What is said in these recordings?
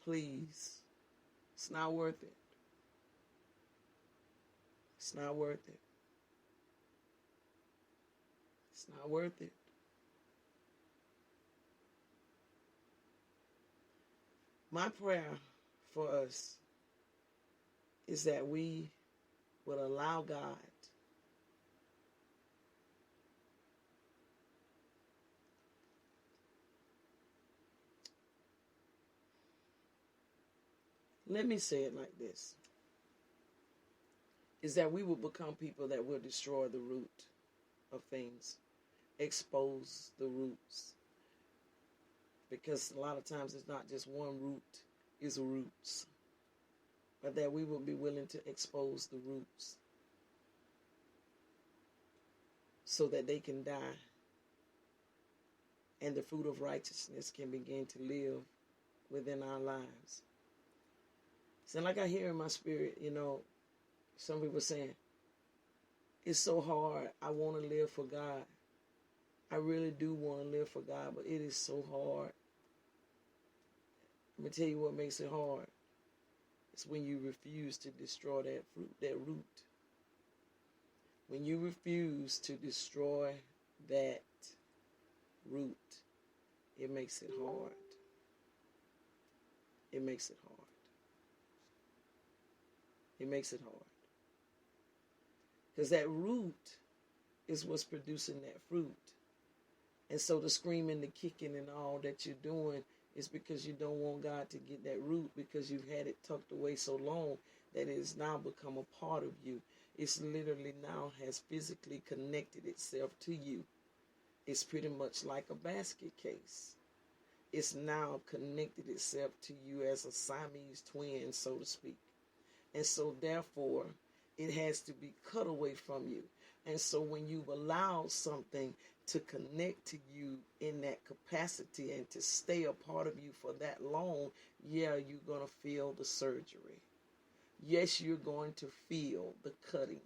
Please. It's not worth it. It's not worth it. It's not worth it. My prayer for us is that we will allow God let me say it like this, is that we will become people that will destroy the root of things, expose the roots. Because a lot of times it's not just one root, it's roots. But that we will be willing to expose the roots so that they can die and the fruit of righteousness can begin to live within our lives. So like I hear in my spirit, some people saying, it's so hard. I want to live for God. I really do want to live for God, but it is so hard. Let me tell you what makes it hard. It's when you refuse to destroy that fruit, that root. When you refuse to destroy that root, it makes it hard. It makes it hard. It makes it hard. Because that root is what's producing that fruit. And so the screaming, the kicking, and all that you're doing is because you don't want God to get that root, because you've had it tucked away so long that it has now become a part of you. It's literally now has physically connected itself to you. It's pretty much like a basket case. It's now connected itself to you as a Siamese twin, so to speak. And so therefore, it has to be cut away from you. And so when you've allowed something to connect to you in that capacity and to stay a part of you for that long, yeah, you're going to feel the surgery. Yes, you're going to feel the cutting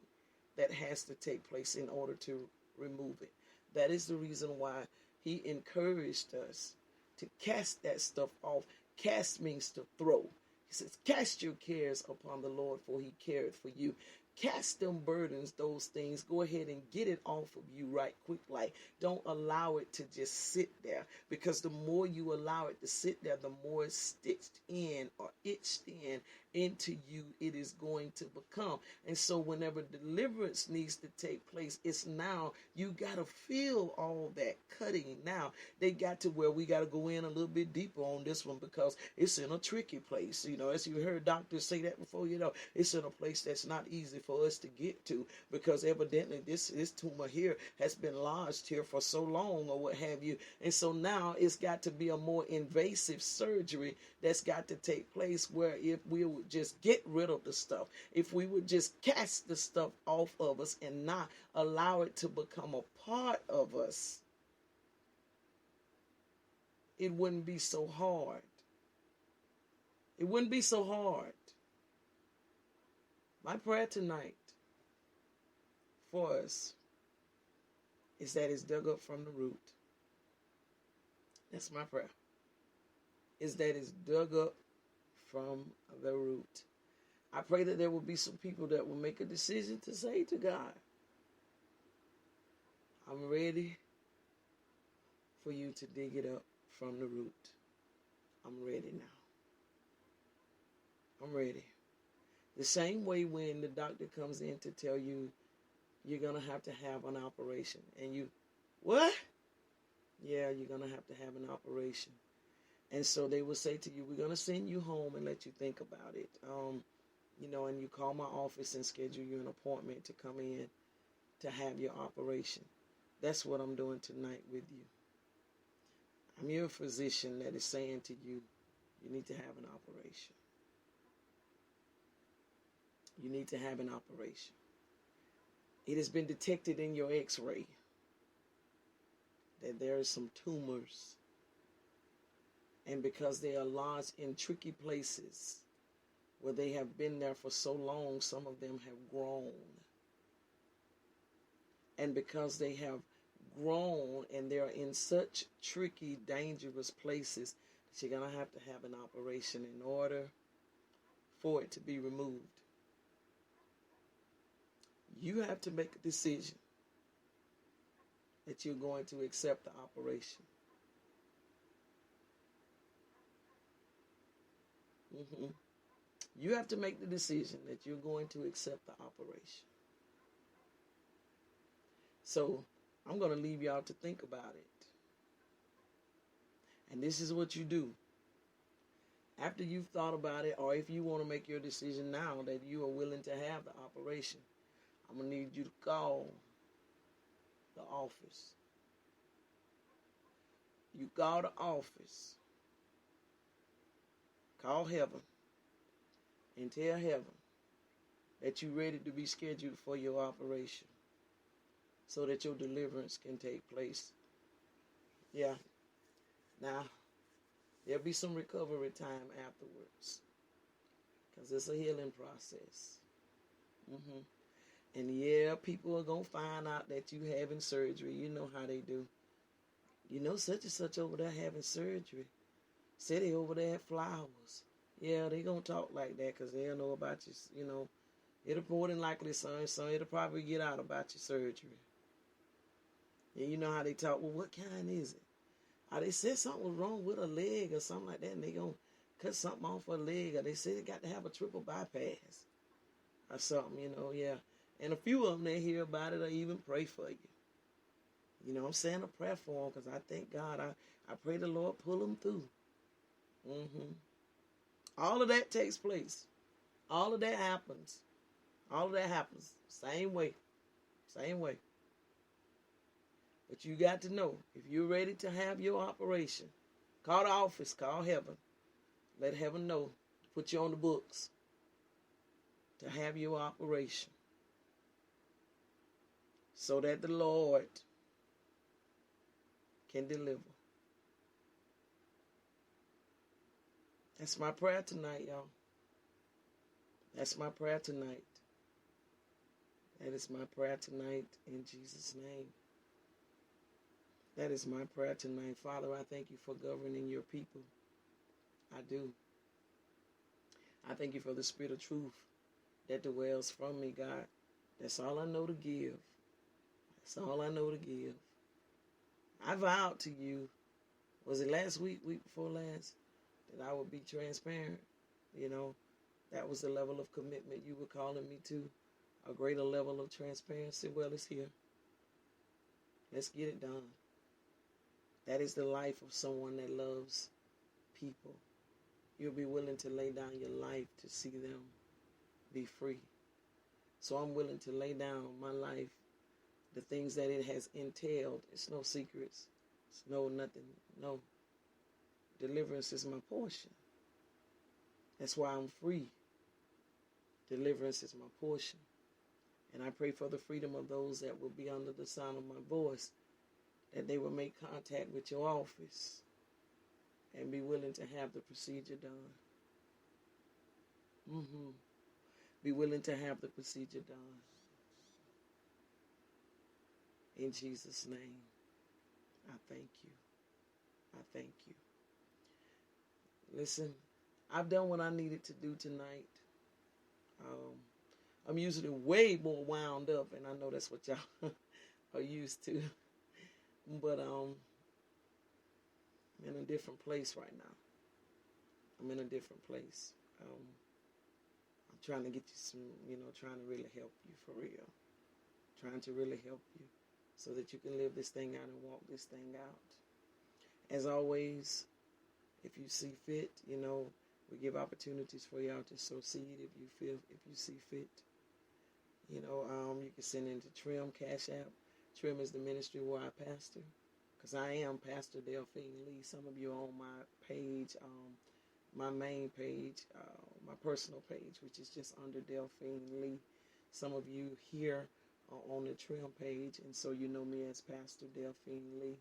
that has to take place in order to remove it. That is the reason why he encouraged us to cast that stuff off. Cast means to throw. He says, cast your cares upon the Lord, for he careth for you. Cast them burdens, those things. Go ahead and get it off of you right quick. Like, don't allow it to just sit there, because the more you allow it to sit there, the more it's stitched in or itched in into you it is going to become. And so whenever deliverance needs to take place, it's now you got to feel all that cutting. Now they got to where we got to go in a little bit deeper on this one, because it's in a tricky place. As you heard doctors say that before, it's in a place that's not easy for us to get to, because evidently this tumor here has been lodged here for so long or what have you. And so now it's got to be a more invasive surgery that's got to take place, where if we would just get rid of the stuff, if we would just cast the stuff off of us and not allow it to become a part of us, it wouldn't be so hard. It wouldn't be so hard. My prayer tonight for us is that it's dug up from the root. That's my prayer. Is that it's dug up from the root. I pray that there will be some people that will make a decision to say to God, I'm ready for you to dig it up from the root. I'm ready now. I'm ready. The same way when the doctor comes in to tell you you're going to have an operation. And you, what? Yeah, you're going to have an operation. And so they will say to you, we're going to send you home and let you think about it. And you call my office and schedule you an appointment to come in to have your operation. That's what I'm doing tonight with you. I'm your physician that is saying to you, you need to have an operation. You need to have an operation. It has been detected in your x-ray that there are some tumors. And because they are lodged in tricky places where they have been there for so long, some of them have grown. And because they have grown and they're in such tricky, dangerous places, You're going to have an operation in order for it to be removed. You have to make a decision that you're going to accept the operation. You have to make the decision that you're going to accept the operation. So I'm going to leave y'all to think about it. And this is what you do. After you've thought about it, or if you want to make your decision now that you are willing to have the operation, I'm going to need you to call the office. You call the office. Call heaven and tell heaven that you're ready to be scheduled for your operation so that your deliverance can take place. Yeah. Now, there'll be some recovery time afterwards because it's a healing process. And yeah, people are going to find out that you having surgery. You know how they do. You know such and such over there having surgery. Say they over there at Flowers. Yeah, they going to talk like that because they don't know about you. You know, it'll more than likely, son, it'll probably get out about your surgery. And you know how they talk. Well, what kind is it? They said something was wrong with a leg or something like that, and they going to cut something off her leg. Or they said they got to have a triple bypass or something, you know, yeah. And a few of them, they hear about it or even pray for you. You know, I'm saying a prayer for them because I thank God. I pray the Lord pull them through. All of that takes place. All of that happens. All of that happens. Same way. Same way. But you got to know, if you're ready to have your operation, call the office, call heaven. Let heaven know to put you on the books to have your operation so that the Lord can deliver. That's my prayer tonight, y'all. That's my prayer tonight. That is my prayer tonight in Jesus' name. That is my prayer tonight. Father, I thank you for governing your people. I do. I thank you for the spirit of truth that dwells from me, God. That's all I know to give. That's all I know to give. I vowed to you, was it last week, week before last, that I would be transparent. You know, that was the level of commitment you were calling me to, a greater level of transparency. Well, it's here. Let's get it done. That is the life of someone that loves people. You'll be willing to lay down your life to see them be free. So I'm willing to lay down my life, the things that it has entailed. It's no secrets. It's no nothing. No. Deliverance is my portion. That's why I'm free. Deliverance is my portion. And I pray for the freedom of those that will be under the sound of my voice, that they will make contact with your office and be willing to have the procedure done. Be willing to have the procedure done. In Jesus' name, I thank you. I thank you. Listen, I've done what I needed to do tonight. I'm usually way more wound up, and I know that's what y'all are used to. But I'm in a different place right now. I'm in a different place. I'm trying to get you some, trying to really help you for real. Trying to really help you so that you can live this thing out and walk this thing out. As always, if you see fit, we give opportunities for y'all to sow seed if you see fit. You can send into Trim Cash App. Trim is the ministry where I pastor, because I am Pastor Delphine Lee. Some of you are on my page, my main page, my personal page, which is just under Delphine Lee. Some of you here are on the Trim page, and so you know me as Pastor Delphine Lee.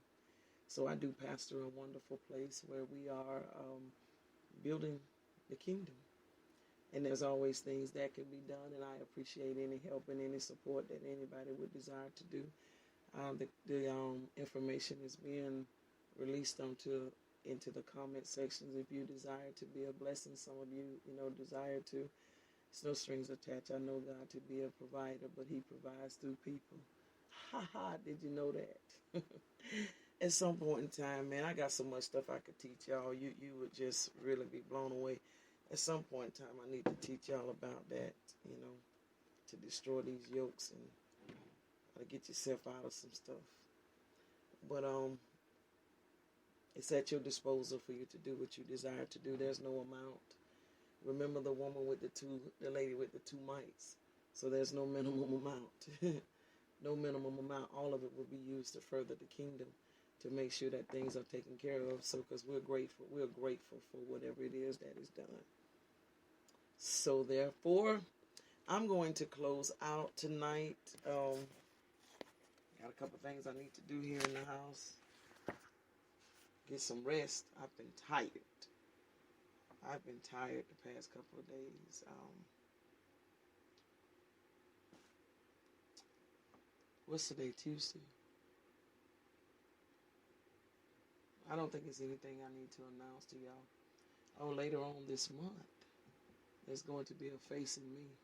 So I do pastor a wonderful place where we are building the kingdom. And there's always things that can be done, and I appreciate any help and any support that anybody would desire to do. The information is being released onto into the comment sections if you desire to be a blessing. Some of you, desire to. It's no strings attached. I know God to be a provider, but He provides through people. Ha ha, did you know that? At some point in time, man, I got so much stuff I could teach y'all. You would just really be blown away. At some point in time, I need to teach y'all about that, to destroy these yokes and how to get yourself out of some stuff. But it's at your disposal for you to do what you desire to do. There's no amount. Remember the woman with the lady with the 2 mites. So there's no minimum amount. No minimum amount. All of it will be used to further the kingdom, to make sure that things are taken care of. So, because we're grateful for whatever it is that is done. So therefore, I'm going to close out tonight. Got a couple things I need to do here in the house. Get some rest. I've been tired. The past couple of days. What's today? Tuesday. I don't think it's anything I need to announce to y'all. Oh, later on this month, there's going to be a Face in Me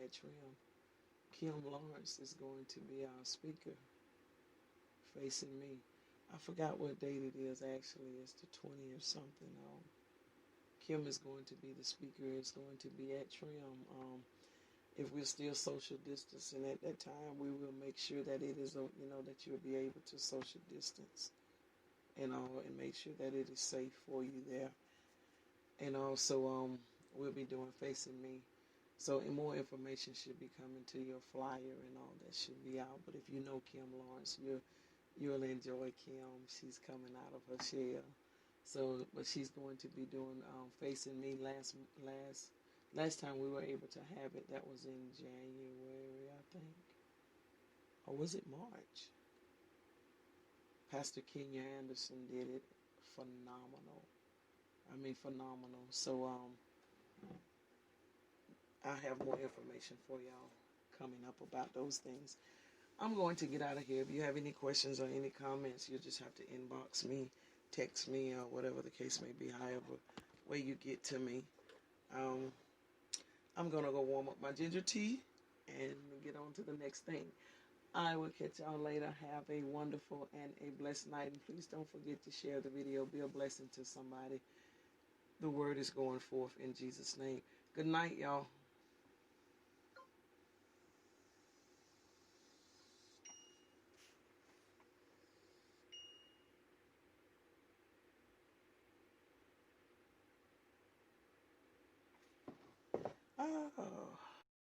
at Trim. Kim Lawrence is going to be our speaker. Face in Me. I forgot what date it is actually. It's the 20th or something. Kim is going to be the speaker. It's going to be at Trim. If we're still social distancing at that time, we will make sure that it is, that you'll be able to social distance and make sure that it is safe for you there. And also, we'll be doing Facing Me. So, and more information should be coming to your flyer and all that should be out. But if you know Kim Lawrence, you'll enjoy Kim. She's coming out of her shell. So, but she's going to be doing Facing Me. Last time we were able to have it, that was in January, I think. Or was it March? Pastor Kenya Anderson did it. Phenomenal. So, I'll have more information for y'all coming up about those things. I'm going to get out of here. If you have any questions or any comments, you'll just have to inbox me, text me, or whatever the case may be, however way you get to me. I'm going to go warm up my ginger tea and get on to the next thing. I will catch y'all later. Have a wonderful and a blessed night. And please don't forget to share the video. Be a blessing to somebody. The word is going forth in Jesus' name. Good night, y'all. Ah.